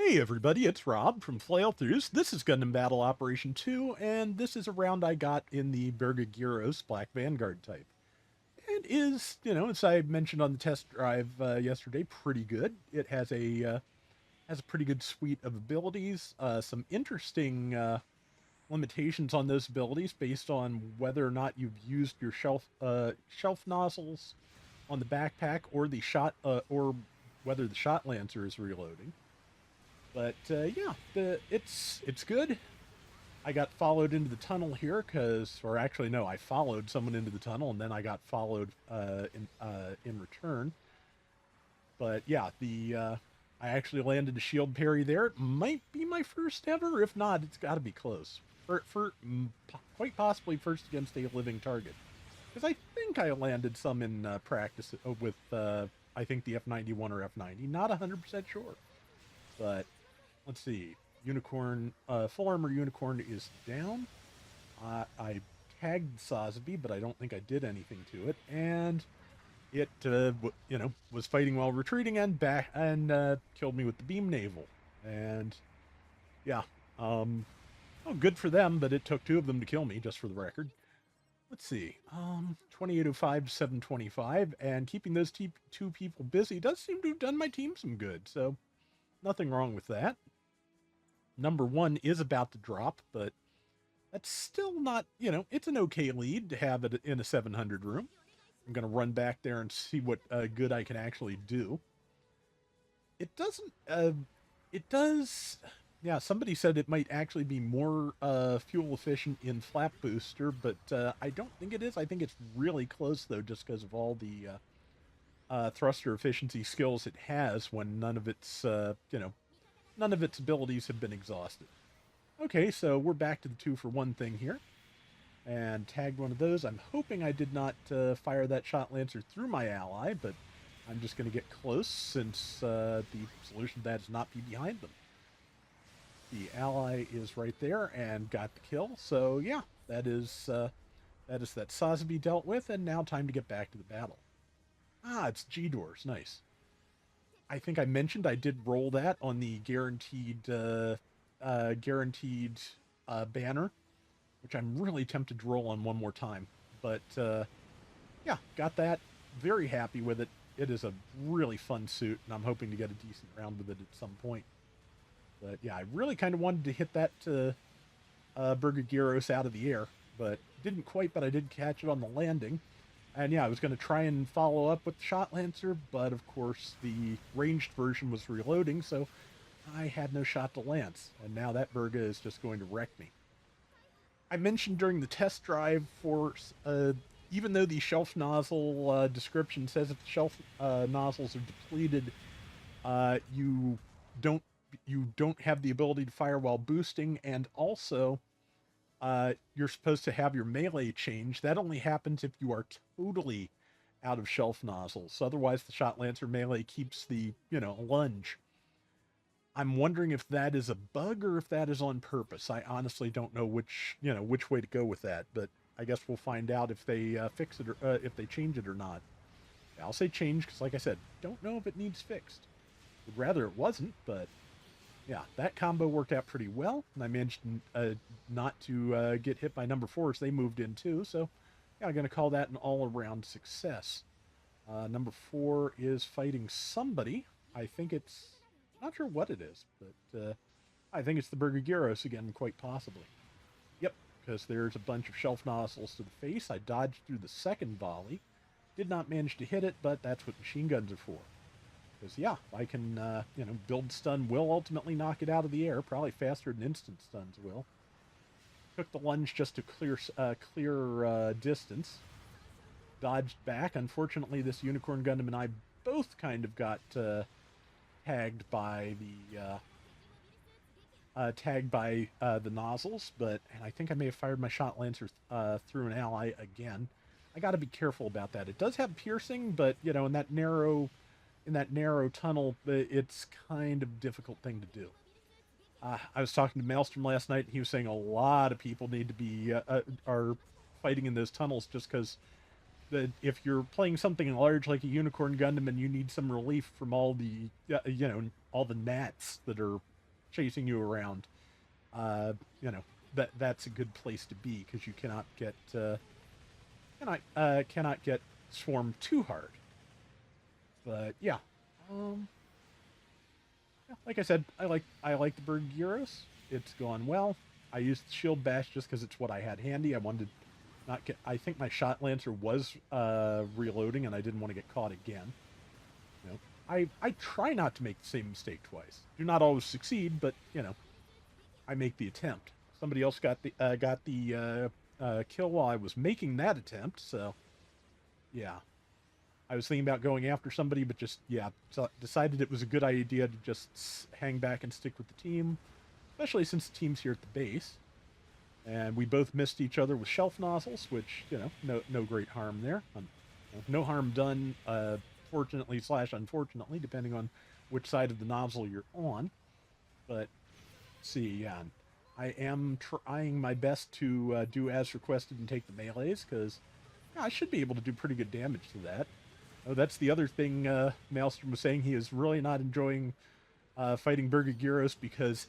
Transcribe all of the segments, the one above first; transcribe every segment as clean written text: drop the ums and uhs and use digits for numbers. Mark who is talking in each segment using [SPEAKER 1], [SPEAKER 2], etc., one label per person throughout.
[SPEAKER 1] Hey everybody, it's Rob from Flailthroughs. This is Gundam Battle Operation 2, and this is a round I got in the Berga Giros Black Vanguard type. It is, as I mentioned on the test drive yesterday, pretty good. It has a pretty good suite of abilities, some interesting limitations on those abilities based on whether or not you've used your shelf nozzles on the backpack or whether the shot lancer is reloading. But yeah, it's good. I got followed into the tunnel here or actually no, I followed someone into the tunnel and then I got followed in return. But yeah, the I actually landed a shield parry there. It might be my first ever. If not, it's got to be close. Quite possibly first against a living target. Because I think I landed some in practice with I think the F91 or F90. Not 100% sure, but let's see. Unicorn, full armor unicorn is down. I tagged Sazabi, but I don't think I did anything to it, and it, was fighting while retreating and killed me with the beam naval. And yeah, oh, good for them, but it took two of them to kill me, just for the record. Let's see, 2805 to 725, and keeping those two people busy does seem to have done my team some good, so nothing wrong with that. Number one is about to drop, but that's still not, it's an okay lead to have it in a 700 room. I'm going to run back there and see what good I can actually do. It doesn't, it does, yeah, somebody said it might actually be more fuel efficient in Flap Booster, but I don't think it is. I think it's really close, though, just because of all the thruster efficiency skills it has when none of its, none of its abilities have been exhausted. Okay, so we're back to the 2-for-1 thing here. And tagged one of those. I'm hoping I did not fire that shot lancer through my ally, but I'm just going to get close since the solution to that is not be behind them. The ally is right there and got the kill. So yeah, that is that Sazabi dealt with, and now time to get back to the battle. Ah, it's G-Doors. Nice. I think I mentioned I did roll that on the guaranteed banner, which I'm really tempted to roll on one more time. But yeah, got that. Very happy with it. It is a really fun suit, and I'm hoping to get a decent round with it at some point. But yeah, I really kind of wanted to hit that Berga Giros out of the air, but didn't quite, but I did catch it on the landing. And yeah, I was going to try and follow up with the Shot Lancer, but of course the ranged version was reloading, so I had no shot to lance. And now that Berga is just going to wreck me. I mentioned during the test drive even though the shelf nozzle description says if the shelf nozzles are depleted, you don't have the ability to fire while boosting, and also you're supposed to have your melee change. That only happens if you are totally out of shelf nozzles. So otherwise, the Shot Lancer melee keeps the, lunge. I'm wondering if that is a bug or if that is on purpose. I honestly don't know which way to go with that, but I guess we'll find out if they fix it or if they change it or not. I'll say change because, like I said, don't know if it needs fixed. Would rather it wasn't, but yeah, that combo worked out pretty well, and I managed not to get hit by number 4 as they moved in too, so yeah, I'm going to call that an all-around success. Number 4 is fighting somebody. I think it's... not sure what it is, but I think it's the Berga Giros again, quite possibly. Yep, because there's a bunch of shelf nozzles to the face. I dodged through the second volley. Did not manage to hit it, but that's what machine guns are for. Because, yeah, I can, build stun will ultimately knock it out of the air, probably faster than instant stuns will. Took the lunge just to clear distance. Dodged back. Unfortunately, this Unicorn Gundam and I both kind of got tagged by the nozzles, and I think I may have fired my Shot Lancer through an ally again. I got to be careful about that. It does have piercing, but in that narrow tunnel, it's kind of a difficult thing to do. I was talking to Maelstrom last night, and he was saying a lot of people need to be are fighting in those tunnels just because if you're playing something large like a Unicorn Gundam and you need some relief from all the all the gnats that are chasing you around, you know, that's a good place to be because you cannot get swarmed too hard. But yeah, um, yeah, like I said, I like the Berg Giros. It's going well. I used Shield Bash just because it's what I had handy. I wanted to not get. I think my Shot Lancer was reloading, and I didn't want to get caught again. You know, I try not to make the same mistake twice. Do not always succeed, but I make the attempt. Somebody else got the kill while I was making that attempt, so yeah. I was thinking about going after somebody, but just so decided it was a good idea to just hang back and stick with the team, especially since the team's here at the base, and we both missed each other with shelf nozzles, which no great harm there. No harm done, fortunately slash unfortunately, depending on which side of the nozzle you're on. But see, yeah, I am trying my best to do as requested and take the melees because I should be able to do pretty good damage to that. Oh, that's the other thing Maelstrom was saying. He is really not enjoying fighting Berga Giros because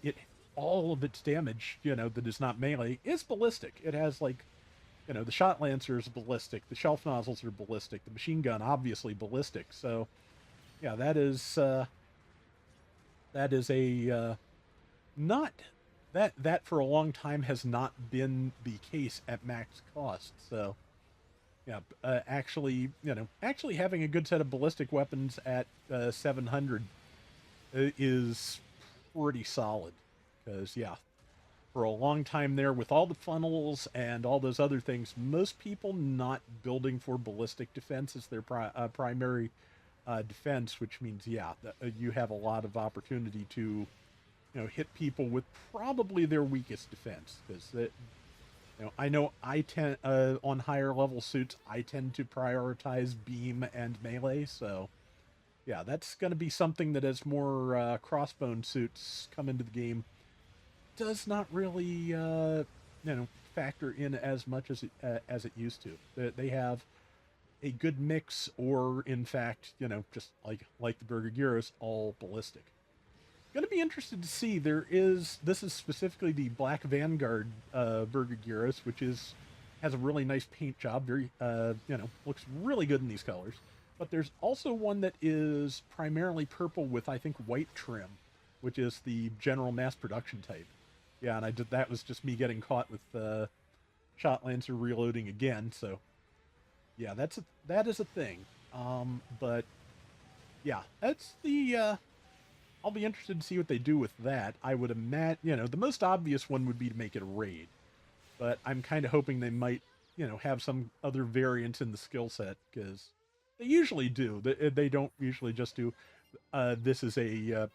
[SPEAKER 1] all of its damage, that is not melee, is ballistic. It has the shot lancer is ballistic, the shelf nozzles are ballistic, the machine gun obviously ballistic. So, yeah, that is a not that for a long time has not been the case at max cost. So yeah, actually having a good set of ballistic weapons at 700 is pretty solid. Because, yeah, for a long time there, with all the funnels and all those other things, most people not building for ballistic defense as their primary defense, which means, yeah, you have a lot of opportunity to, hit people with probably their weakest defense. Because I know I tend on higher level suits, I tend to prioritize beam and melee. So yeah, that's going to be something that as more crossbone suits come into the game, does not really factor in as much as it used to. They have a good mix, or in fact, just like the Berga Giros, all ballistic. Going to be interested to see. This is specifically the Black Vanguard Berga Giros, which has a really nice paint job. Very looks really good in these colors. But there's also one that is primarily purple with, I think, white trim, which is the general mass production type. Yeah, and that was just me getting caught with Shot Lancer reloading again. So yeah, that is a thing. But yeah, that's the I'll be interested to see what they do with that. I would imagine, the most obvious one would be to make it a raid, but I'm kind of hoping they might, have some other variants in the skill set, because they usually do. They don't usually just do, this is a,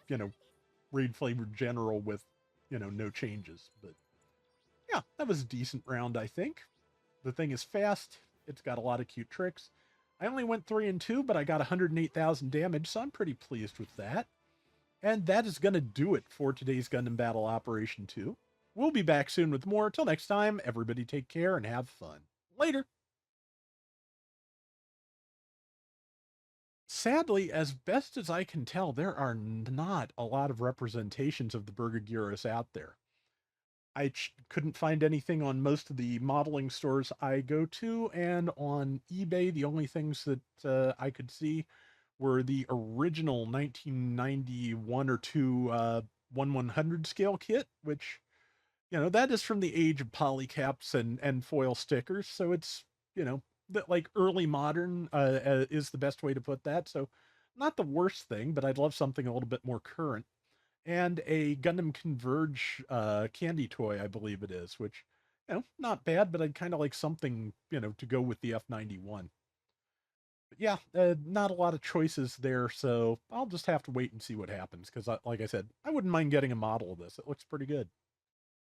[SPEAKER 1] raid flavored general with, no changes. But yeah, that was a decent round, I think. The thing is fast. It's got a lot of cute tricks. I only went 3 and 2, but I got 108,000 damage, so I'm pretty pleased with that. And that is going to do it for today's Gundam Battle Operation 2. We'll be back soon with more. Till next time, everybody take care and have fun. Later. Sadly, as best as I can tell, there are not a lot of representations of the Berga Giros out there. I couldn't find anything on most of the modeling stores I go to, and on eBay, the only things that I could see were the original 1991 or 2 1/100 scale kit, which, that is from the age of polycaps and foil stickers. So it's, that like early modern is the best way to put that. So not the worst thing, but I'd love something a little bit more current. And a Gundam Converge candy toy, I believe it is, which, not bad, but I'd kind of like something, to go with the F91. But yeah, not a lot of choices there, so I'll just have to wait and see what happens. Because, like I said, I wouldn't mind getting a model of this. It looks pretty good.